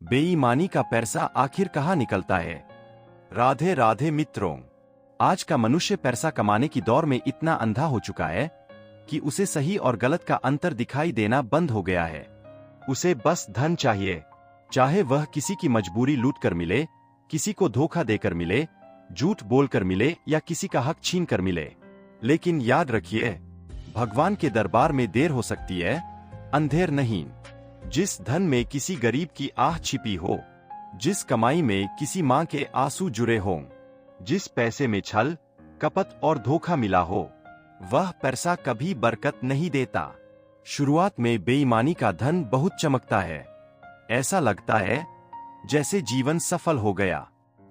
बेईमानी का पैसा आखिर कहाँ निकलता है। राधे राधे मित्रों, आज का मनुष्य पैसा कमाने की दौर में इतना अंधा हो चुका है कि उसे सही और गलत का अंतर दिखाई देना बंद हो गया है। उसे बस धन चाहिए, चाहे वह किसी की मजबूरी लूट कर मिले, किसी को धोखा देकर मिले, झूठ बोलकर मिले या किसी का हक छीन कर मिले। लेकिन याद रखिए, भगवान के दरबार में देर हो सकती है, अंधेर नहीं। जिस धन में किसी गरीब की आह छिपी हो, जिस कमाई में किसी मां के आंसू जुड़े हों, जिस पैसे में छल, कपट और धोखा मिला हो, वह पैसा कभी बरकत नहीं देता। शुरुआत में बेईमानी का धन बहुत चमकता है। ऐसा लगता है जैसे जीवन सफल हो गया।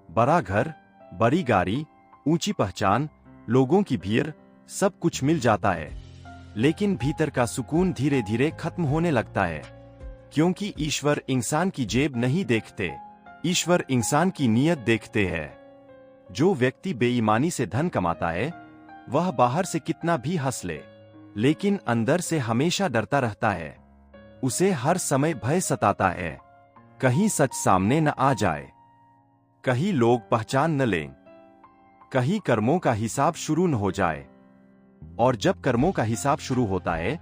बड़ा घर, बड़ी गाड़ी, ऊंची पहचान, लोगों की भीड़, सब कुछ मिल जाता है। लेकिन भीतर का सुकून धीरे धीरे खत्म होने लगता है, क्योंकि ईश्वर इंसान की जेब नहीं देखते, ईश्वर इंसान की नीयत देखते हैं। जो व्यक्ति बेईमानी से धन कमाता है, वह बाहर से कितना भी हंस ले, लेकिन अंदर से हमेशा डरता रहता है। उसे हर समय भय सताता है, कहीं सच सामने न आ जाए, कहीं लोग पहचान न लें, कहीं कर्मों का हिसाब शुरू न हो जाए। और जब कर्मों का हिसाब शुरू होता है,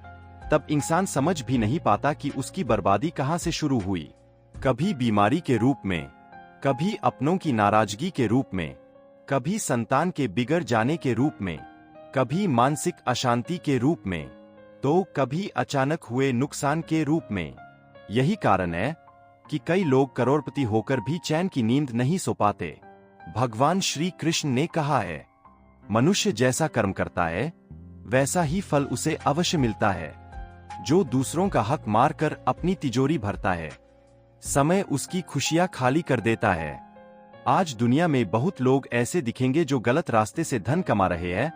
तब इंसान समझ भी नहीं पाता कि उसकी बर्बादी कहां से शुरू हुई। कभी बीमारी के रूप में, कभी अपनों की नाराजगी के रूप में, कभी संतान के बिगड़ जाने के रूप में, कभी मानसिक अशांति के रूप में, तो कभी अचानक हुए नुकसान के रूप में। यही कारण है कि कई लोग करोड़पति होकर भी चैन की नींद नहीं सो पाते। भगवान श्री कृष्ण ने कहा है, मनुष्य जैसा कर्म करता है, वैसा ही फल उसे अवश्य मिलता है। जो दूसरों का हक मारकर अपनी तिजोरी भरता है, समय उसकी खुशियां खाली कर देता है। आज दुनिया में बहुत लोग ऐसे दिखेंगे जो गलत रास्ते से धन कमा रहे हैं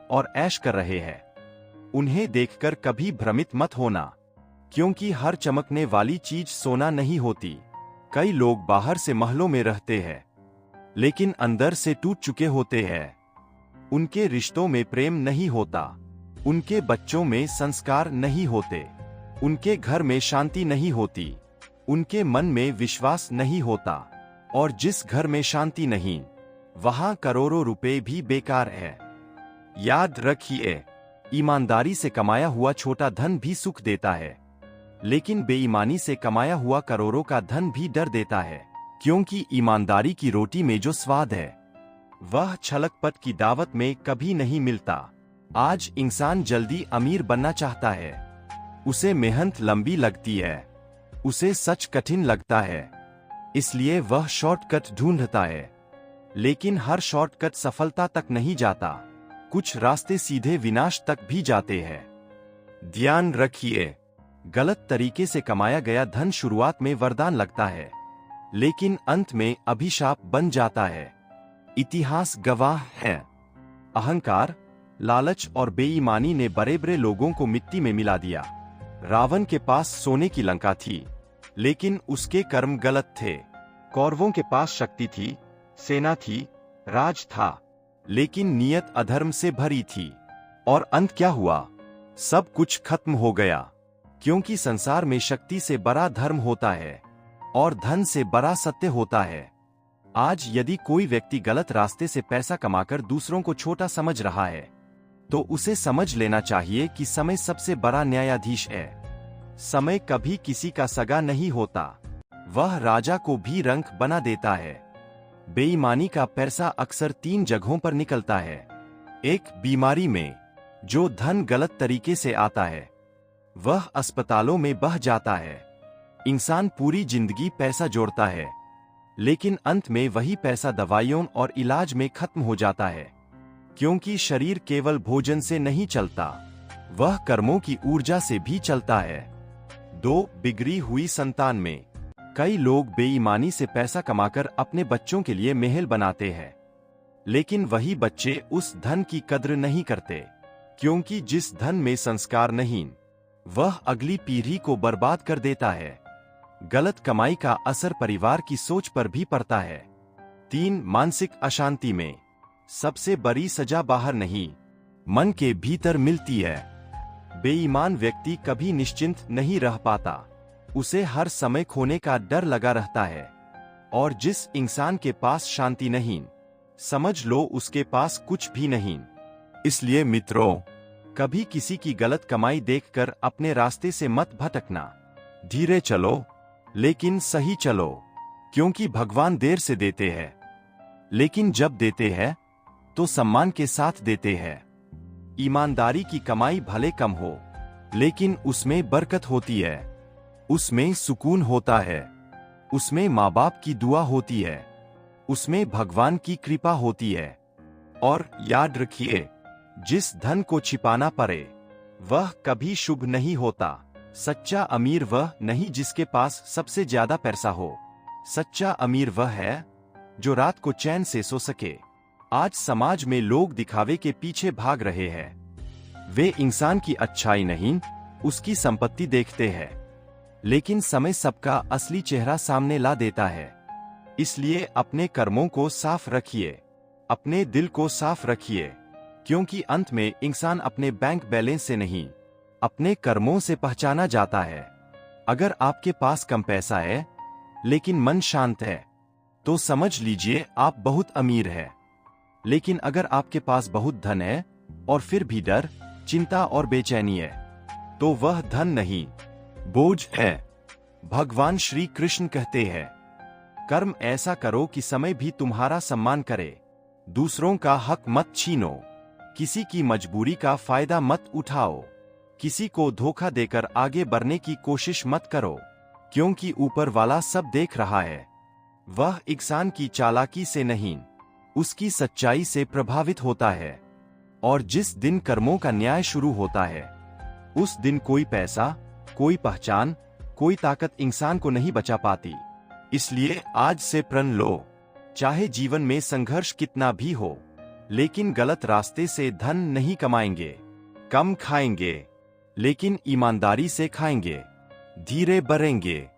और ऐश कर रहे हैं। उन्हें देखकर कभी भ्रमित मत होना, क्योंकि हर चमकने वाली चीज सोना नहीं होती। कई लोग बाहर से महलों में रहते हैं, लेकिन अंदर से टूट चुके होते हैं। उनके रिश्तों में प्रेम नहीं होता, उनके बच्चों में संस्कार नहीं होते, उनके घर में शांति नहीं होती, उनके मन में विश्वास नहीं होता। और जिस घर में शांति नहीं, वहां करोड़ों रुपए भी बेकार है। याद रखिए, ईमानदारी से कमाया हुआ छोटा धन भी सुख देता है, लेकिन बेईमानी से कमाया हुआ करोड़ों का धन भी डर देता है। क्योंकि ईमानदारी की रोटी में जो स्वाद है, वह छलकपट की दावत में कभी नहीं मिलता। आज इंसान जल्दी अमीर बनना चाहता है, उसे मेहनत लंबी लगती है, उसे सच कठिन लगता है, इसलिए वह शॉर्टकट ढूंढता है। लेकिन हर शॉर्टकट सफलता तक नहीं जाता, कुछ रास्ते सीधे विनाश तक भी जाते हैं। ध्यान रखिए, गलत तरीके से कमाया गया धन शुरुआत में वरदान लगता है, लेकिन अंत में अभिशाप बन जाता है। इतिहास गवाह है। अहंकार, लालच और बेईमानी ने बड़े बड़े लोगों को मिट्टी में मिला दिया। रावण के पास सोने की लंका थी, लेकिन उसके कर्म गलत थे। कौरवों के पास शक्ति थी, सेना थी, राज था, लेकिन नियत अधर्म से भरी थी। और अंत क्या हुआ? सब कुछ खत्म हो गया, क्योंकि संसार में शक्ति से बड़ा धर्म होता है और धन से बड़ा सत्य होता है। आज यदि कोई व्यक्ति गलत रास्ते से पैसा कमाकर दूसरों को छोटा समझ रहा है, तो उसे समझ लेना चाहिए कि समय सबसे बड़ा न्यायाधीश है। समय कभी किसी का सगा नहीं होता, वह राजा को भी रंक बना देता है। बेईमानी का पैसा अक्सर 3 जगहों पर निकलता है। एक, बीमारी में, जो धन गलत तरीके से आता है, वह अस्पतालों में बह जाता है। इंसान पूरी जिंदगी पैसा जोड़ता है, लेकिन अंत में वही पैसा दवाइयों और इलाज में खत्म हो जाता है, क्योंकि शरीर केवल भोजन से नहीं चलता, वह कर्मों की ऊर्जा से भी चलता है। 2, बिगड़ी हुई संतान में, कई लोग बेईमानी से पैसा कमाकर अपने बच्चों के लिए महल बनाते हैं, लेकिन वही बच्चे उस धन की कद्र नहीं करते, क्योंकि जिस धन में संस्कार नहीं, वह अगली पीढ़ी को बर्बाद कर देता है। गलत कमाई का असर परिवार की सोच पर भी पड़ता है। 3, मानसिक अशांति में, सबसे बड़ी सजा बाहर नहीं, मन के भीतर मिलती है। बेईमान व्यक्ति कभी निश्चिंत नहीं रह पाता, उसे हर समय खोने का डर लगा रहता है। और जिस इंसान के पास शांति नहीं, समझ लो उसके पास कुछ भी नहीं। इसलिए मित्रों, कभी किसी की गलत कमाई देखकर अपने रास्ते से मत भटकना। धीरे चलो, लेकिन सही चलो, क्योंकि भगवान देर से देते हैं, लेकिन जब देते हैं तो सम्मान के साथ देते हैं। ईमानदारी की कमाई भले कम हो, लेकिन उसमें बरकत होती है, उसमें सुकून होता है, उसमें माँ बाप की दुआ होती है, उसमें भगवान की कृपा होती है। और याद रखिए, जिस धन को छिपाना पड़े वह कभी शुभ नहीं होता। सच्चा अमीर वह नहीं जिसके पास सबसे ज्यादा पैसा हो, सच्चा अमीर वह है जो रात को चैन से सो सके। आज समाज में लोग दिखावे के पीछे भाग रहे हैं। वे इंसान की अच्छाई नहीं, उसकी संपत्ति देखते हैं। लेकिन समय सबका असली चेहरा सामने ला देता है। इसलिए अपने कर्मों को साफ रखिए, अपने दिल को साफ रखिए, क्योंकि अंत में इंसान अपने बैंक बैलेंस से नहीं, अपने कर्मों से पहचाना जाता है। अगर आपके पास कम पैसा है लेकिन मन शांत है, तो समझ लीजिए आप बहुत अमीर हैं। लेकिन अगर आपके पास बहुत धन है और फिर भी डर, चिंता और बेचैनी है, तो वह धन नहीं, बोझ है। भगवान श्री कृष्ण कहते हैं, कर्म ऐसा करो कि समय भी तुम्हारा सम्मान करे। दूसरों का हक मत छीनो, किसी की मजबूरी का फायदा मत उठाओ, किसी को धोखा देकर आगे बढ़ने की कोशिश मत करो, क्योंकि ऊपर वाला सब देख रहा है। वह इंसान की चालाकी से नहीं, उसकी सच्चाई से प्रभावित होता है। और जिस दिन कर्मों का न्याय शुरू होता है, उस दिन कोई पैसा, कोई पहचान, कोई ताकत इंसान को नहीं बचा पाती। इसलिए आज से प्रण लो, चाहे जीवन में संघर्ष कितना भी हो, लेकिन गलत रास्ते से धन नहीं कमाएंगे। कम खाएंगे, लेकिन ईमानदारी से खाएंगे। धीरे बढ़ेंगे,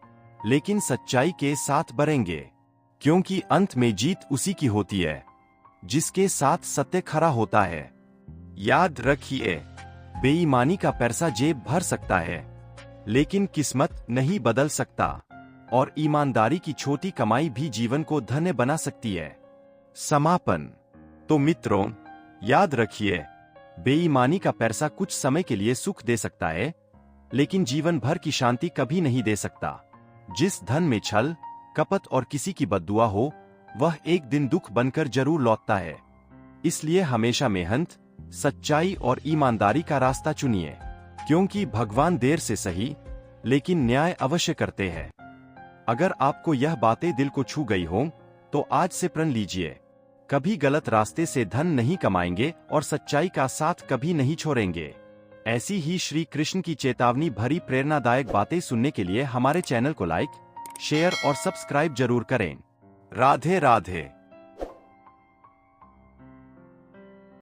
लेकिन सच्चाई के साथ बढ़ेंगे, क्योंकि अंत में जीत उसी की होती है जिसके साथ सत्य खरा होता है। याद रखिए, बेईमानी का पैसा जेब भर सकता है, लेकिन किस्मत नहीं बदल सकता। और ईमानदारी की छोटी कमाई भी जीवन को धन्य बना सकती है। समापन। तो मित्रों, याद रखिए, बेईमानी का पैसा कुछ समय के लिए सुख दे सकता है, लेकिन जीवन भर की शांति कभी नहीं दे सकता। जिस धन में छल, कपट और किसी की बद्दुआ हो, वह एक दिन दुख बनकर जरूर लौटता है। इसलिए हमेशा मेहनत, सच्चाई और ईमानदारी का रास्ता चुनिए, क्योंकि भगवान देर से सही, लेकिन न्याय अवश्य करते हैं। अगर आपको यह बातें दिल को छू गई हों, तो आज से प्रण लीजिए, कभी गलत रास्ते से धन नहीं कमाएंगे और सच्चाई का साथ कभी नहीं छोड़ेंगे। ऐसी ही श्री कृष्ण की चेतावनी भरी प्रेरणादायक बातें सुनने के लिए हमारे चैनल को लाइक, शेयर और सब्सक्राइब जरूर करें। राधे राधे।